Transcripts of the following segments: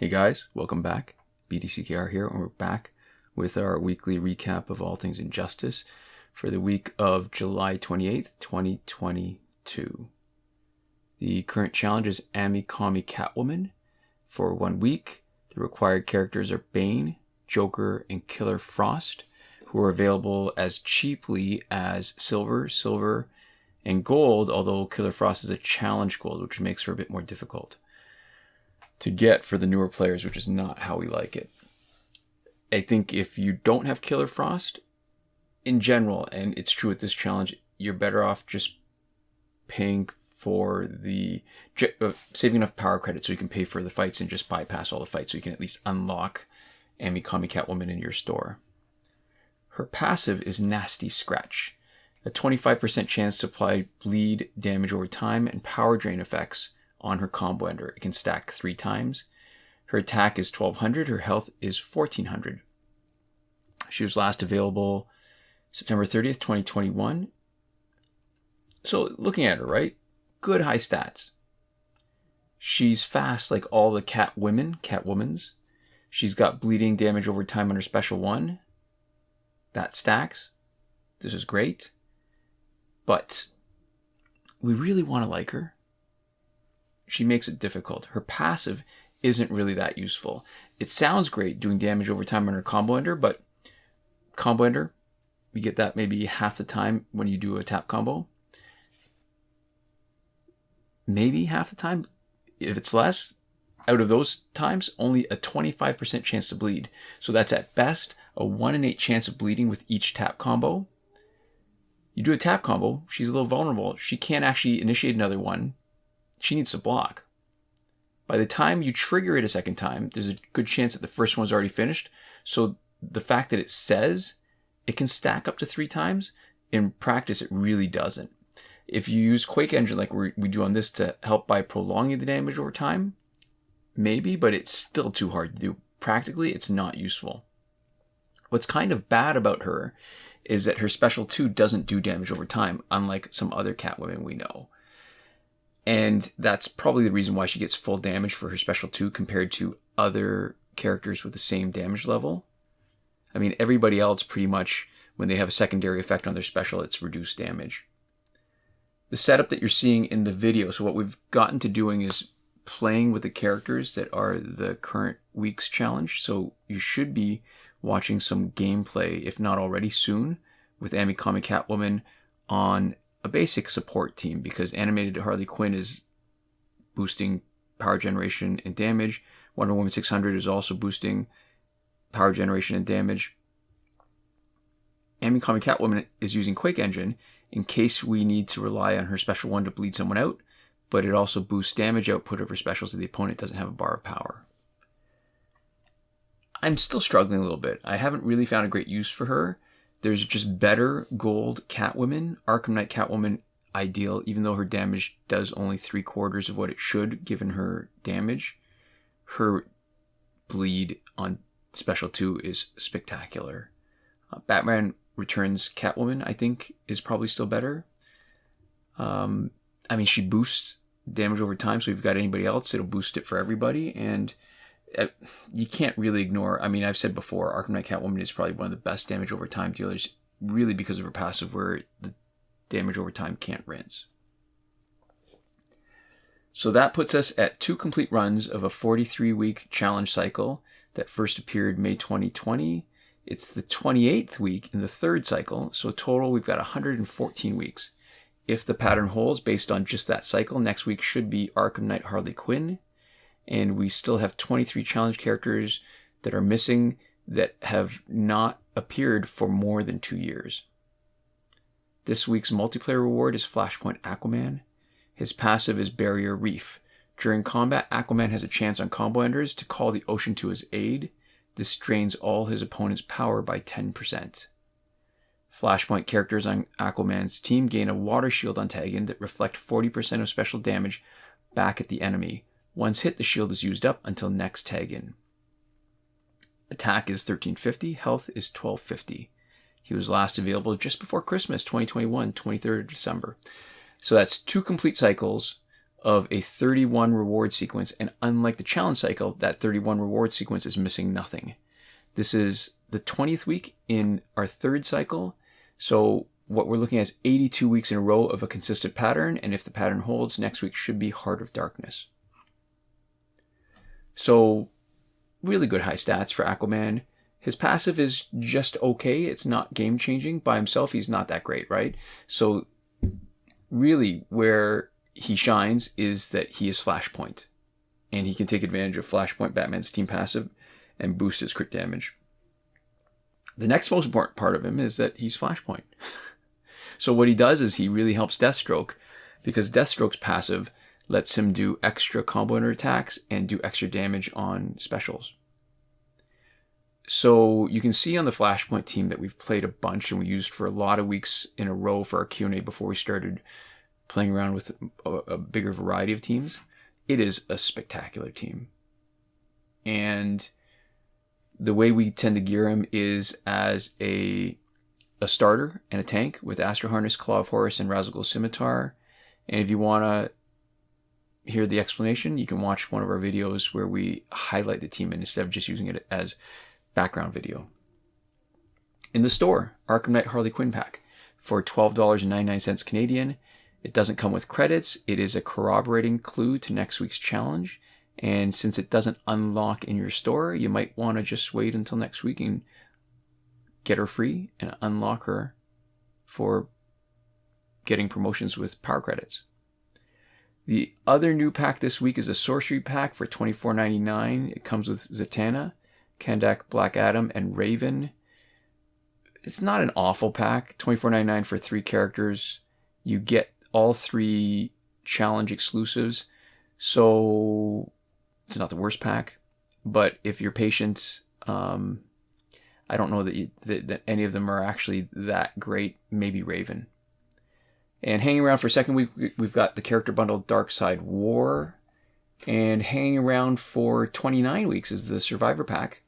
Hey guys, welcome back. BDCKR here, and we're back with our weekly recap of all things Injustice for the week of July 28th, 2022. The current challenge is Comi Catwoman for 1 week. The required characters are Bane, Joker, and Killer Frost, who are available as cheaply as silver, and gold, although Killer Frost is a challenge gold, which makes her a bit more difficult to get for the newer players, which is not how we like it. I think if you don't have Killer Frost, in general, and it's true with this challenge, you're better off just paying for saving enough power credit so you can pay for the fights and just bypass all the fights so you can at least unlock Comi Catwoman in your store. Her passive is Nasty Scratch, a 25% chance to apply bleed damage over time and power drain effects on her combo ender. It can stack 3 times. Her attack is 1200. Her health is 1400. She was last available September 30th, 2021. So looking at her, right? Good high stats. She's fast like all the Catwomans. She's got bleeding damage over time on her special 1. That stacks. This is great. But we really want to like her. She makes it difficult. Her passive isn't really that useful. It sounds great doing damage over time on her combo ender, but combo ender, you get that maybe half the time when you do a tap combo. Maybe half the time. If it's less, out of those times, only a 25% chance to bleed. So that's at best a 1 in 8 chance of bleeding with each tap combo. You do a tap combo, she's a little vulnerable. She can't actually initiate another one. She needs to block. By the time you trigger it a second time, there's a good chance that the first one's already finished. So the fact that it says it can stack up to 3 times, in practice it really doesn't. If you use Quake Engine like we do on this to help by prolonging the damage over time, maybe, but it's still too hard to do. Practically, it's not useful. What's kind of bad about her is that her special 2 doesn't do damage over time, unlike some other Catwomen we know. And that's probably the reason why she gets full damage for her special 2 compared to other characters with the same damage level. I mean, everybody else pretty much, when they have a secondary effect on their special, it's reduced damage. The setup that you're seeing in the video, so what we've gotten to doing is playing with the characters that are the current week's challenge. So you should be watching some gameplay, if not already soon, with Comi Catwoman on a basic support team, because animated Harley Quinn is boosting power generation and damage. Wonder Woman 600 is also boosting power generation and damage. Comi Catwoman is using Quake Engine in case we need to rely on her special 1 to bleed someone out, but it also boosts damage output of her specials so the opponent doesn't have a bar of power. I'm still struggling a little bit. I haven't really found a great use for her. There's just better gold Catwoman, Arkham Knight Catwoman ideal, even though her damage does only 3/4 of what it should given her damage. Her bleed on special 2 is spectacular. Batman Returns Catwoman, I think, is probably still better. I mean, she boosts damage over time, so if you've got anybody else, it'll boost it for everybody, and you can't really ignore, I mean, I've said before, Arkham Knight Catwoman is probably one of the best damage over time dealers, really because of her passive where the damage over time can't rinse. So that puts us at 2 complete runs of a 43-week challenge cycle that first appeared May 2020. It's the 28th week in the 3rd cycle, so total we've got 114 weeks. If the pattern holds based on just that cycle, next week should be Arkham Knight Harley Quinn. And we still have 23 challenge characters that are missing that have not appeared for more than 2 years. This week's multiplayer reward is Flashpoint Aquaman. His passive is Barrier Reef. During combat, Aquaman has a chance on combo enders to call the ocean to his aid. This drains all his opponent's power by 10%. Flashpoint characters on Aquaman's team gain a water shield on tag-in that reflect 40% of special damage back at the enemy. Once hit, the shield is used up until next tag-in. Attack is 1350, health is 1250. He was last available just before Christmas 2021, 23rd of December. So that's 2 complete cycles of a 31 reward sequence, and unlike the challenge cycle, that 31 reward sequence is missing nothing. This is the 20th week in our third cycle, so what we're looking at is 82 weeks in a row of a consistent pattern, and if the pattern holds, next week should be Heart of Darkness. So, really good high stats for Aquaman. His passive is just okay. It's not game-changing. By himself, he's not that great, right? So, really, where he shines is that he is Flashpoint. And he can take advantage of Flashpoint Batman's team passive and boost his crit damage. The next most important part of him is that he's Flashpoint. So what he does is he really helps Deathstroke, because Deathstroke's passive lets him do extra combo attacks and do extra damage on specials. So you can see on the Flashpoint team that we've played a bunch, and we used for a lot of weeks in a row for our Q&A before we started playing around with a bigger variety of teams. It is a spectacular team. And the way we tend to gear him is as a starter and a tank with Astro Harness, Claw of Horus, and Razzle Scimitar. And if you want to hear the explanation, you can watch one of our videos where we highlight the team instead of just using it as background video. In the store, Arkham Knight Harley Quinn pack for $12.99 Canadian. It doesn't come with credits. It is a corroborating clue to next week's challenge. And since it doesn't unlock in your store, you might want to just wait until next week and get her free and unlock her for getting promotions with power credits. The other new pack this week is a Sorcery Pack for $24.99. It comes with Zatanna, Kandak, Black Adam, and Raven. It's not an awful pack. $24.99 for 3 characters. You get all 3 challenge exclusives. So it's not the worst pack. But if you're patient, I don't know that any of them are actually that great. Maybe Raven. And hanging around for a second week, we've got the character bundle Dark Side War. And hanging around for 29 weeks is the Survivor Pack.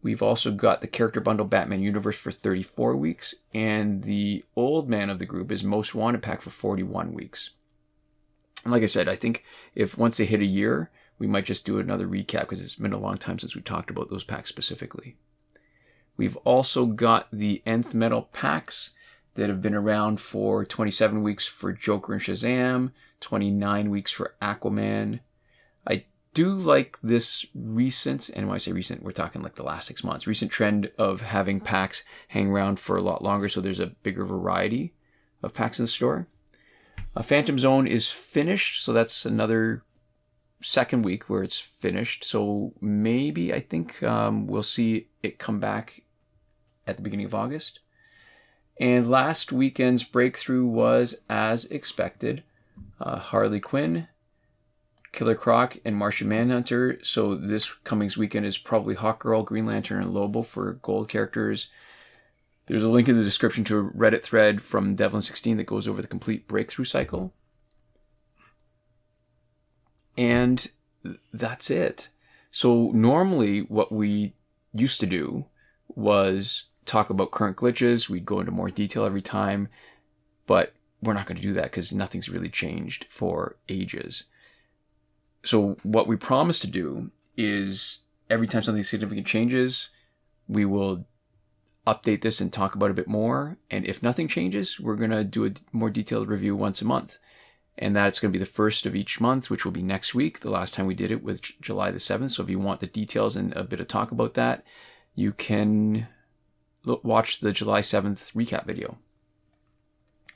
We've also got the character bundle Batman Universe for 34 weeks. And the old man of the group is Most Wanted Pack for 41 weeks. And like I said, I think if once they hit a year, we might just do another recap because it's been a long time since we talked about those packs specifically. We've also got the Nth Metal packs that have been around for 27 weeks for Joker and Shazam, 29 weeks for Aquaman. I do like this recent, and when I say recent, we're talking like the last 6 months, recent trend of having packs hang around for a lot longer, so there's a bigger variety of packs in the store. Phantom Zone is finished, so that's another second week where it's finished. So maybe, I think we'll see it come back at the beginning of August. And last weekend's breakthrough was, as expected, Harley Quinn, Killer Croc, and Martian Manhunter. So this coming weekend is probably Hawkgirl, Green Lantern, and Lobo for gold characters. There's a link in the description to a Reddit thread from Devlin16 that goes over the complete breakthrough cycle. And that's it. So normally what we used to do was talk about current glitches. We'd go into more detail every time, but we're not going to do that because nothing's really changed for ages. So what we promise to do is every time something significant changes, we will update this and talk about it a bit more. And if nothing changes, we're going to do a more detailed review once a month. And that's going to be the first of each month, which will be next week. The last time we did it was July the 7th. So if you want the details and a bit of talk about that, you can watch the July 7th recap video.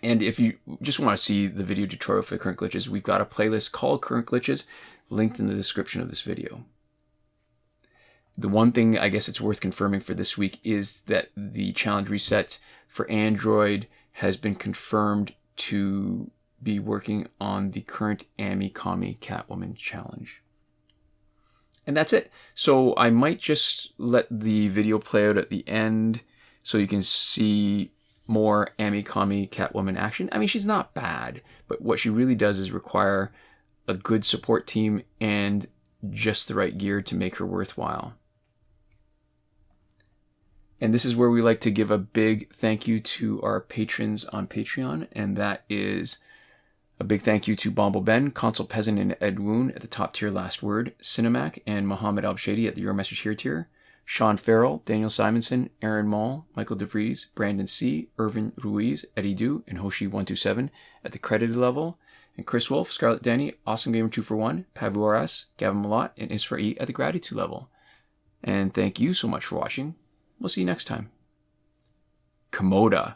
And if you just want to see the video tutorial for the current glitches, we've got a playlist called Current Glitches linked in the description of this video. The one thing I guess it's worth confirming for this week is that the challenge reset for Android has been confirmed to be working on the current Comi Catwoman challenge. And that's it. So I might just let the video play out at the end so you can see more Comi Catwoman action. I mean, she's not bad, but what she really does is require a good support team and just the right gear to make her worthwhile. And this is where we like to give a big thank you to our patrons on Patreon, and that is A big thank you to BomboBen, Console Peasant, and Edwoon at the top tier last word, Sinemac, and Mohammed Albshaiti at the Your Message Here tier, Shawn, Farrell, Daniel Simonson, Aaron Maule, Michael DeVries, Brandon C., Irvin Ruiz, Eddydoo, and Hoshi 127 at the credited level, and Chris Wolff, Scarlet, Dani, Awesomegamer 241, Pavu RS, Gavin, Mallott, and Isfar E at the gratitude level. And thank you so much for watching. We'll see you next time. Komoda.